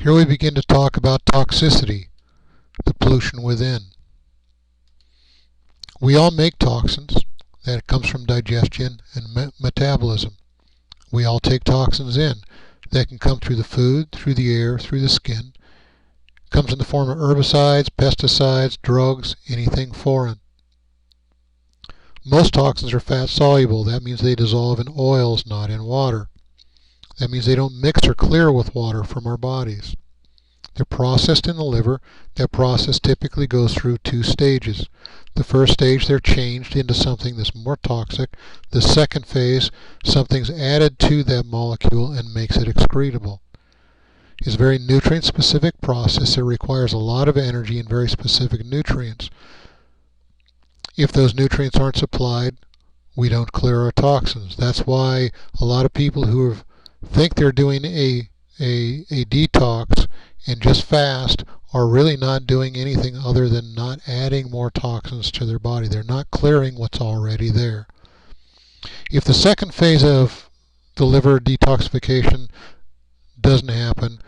Here we begin to talk about toxicity, the pollution within. We all make toxins. That comes from digestion and metabolism. We all take toxins in. That can come through the food, through the air, through the skin. It comes in the form of herbicides, pesticides, drugs, anything foreign. Most toxins are fat soluble. That means they dissolve in oils, not in water. That means they don't mix or clear with water from our bodies. They're processed in the liver. That process typically goes through 2 stages. The first stage, they're changed into something that's more toxic. The second phase, something's added to that molecule and makes it excretable. It's a very nutrient-specific process. It requires a lot of energy and very specific nutrients. If those nutrients aren't supplied, we don't clear our toxins. That's why a lot of people who think they're doing a detox and just fast are really not doing anything other than not adding more toxins to their body. They're not clearing what's already there. If the second phase of the liver detoxification doesn't happen,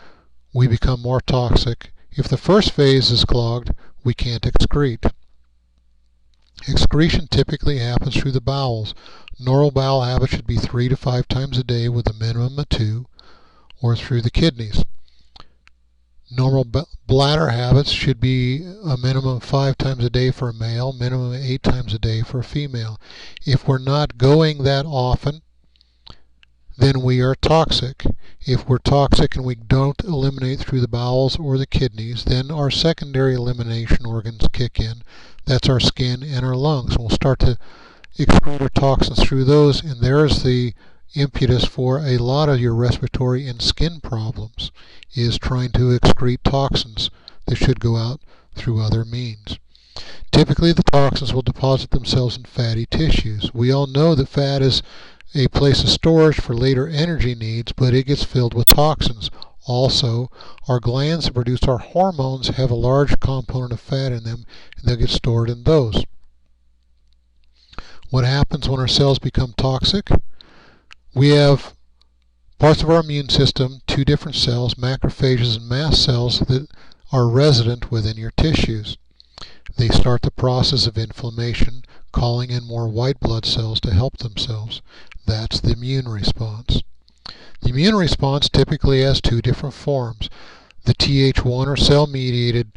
we become more toxic. If the first phase is clogged, we can't excrete. Excretion typically happens through the bowels. Normal bowel habit should be 3 to 5 times a day with a minimum of 2, or through the kidneys. Normal bladder habits should be a minimum of 5 times a day for a male, minimum of 8 times a day for a female. If we're not going that often, then we are toxic. If we're toxic and we don't eliminate through the bowels or the kidneys, then our secondary elimination organs kick in. That's our skin and our lungs. We'll start to excrete our toxins through those, and there's the impetus for a lot of your respiratory and skin problems, is trying to excrete toxins that should go out through other means. Typically the toxins will deposit themselves in fatty tissues. We all know that fat is a place of storage for later energy needs, but it gets filled with toxins. Also, our glands that produce our hormones have a large component of fat in them, and they'll get stored in those. What happens when our cells become toxic? We have parts of our immune system, 2 different cells, macrophages and mast cells, that are resident within your tissues. They start the process of inflammation, calling in more white blood cells to help themselves. That's the immune response. The immune response typically has 2 different forms. The Th1, or cell-mediated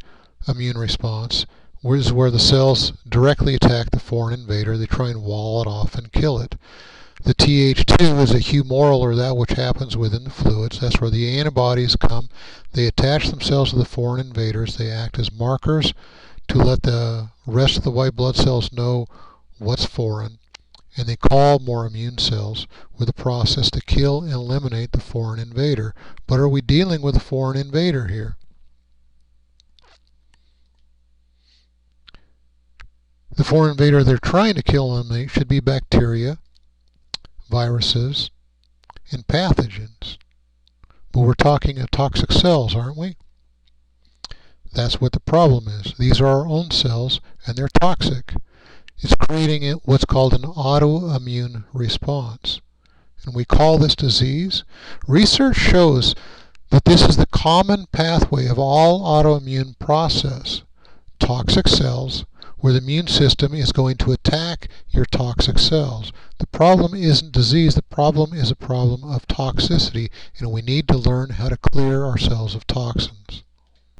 immune response, is where the cells directly attack the foreign invader. They try and wall it off and kill it. The Th2 is a humoral, or that which happens within the fluids. That's where the antibodies come. They attach themselves to the foreign invaders. They act as markers to let the rest of the white blood cells know what's foreign, and they call more immune cells with a process to kill and eliminate the foreign invader. But are we dealing with a foreign invader here? The foreign invader they're trying to kill and eliminate should be bacteria, viruses, and pathogens. But we're talking of toxic cells, aren't we? That's what the problem is. These are our own cells, and they're toxic. It's creating what's called an autoimmune response. And we call this disease. Research shows that this is the common pathway of all autoimmune process. Toxic cells, where the immune system is going to attack your toxic cells. The problem isn't disease, the problem is a problem of toxicity, and we need to learn how to clear ourselves of toxins.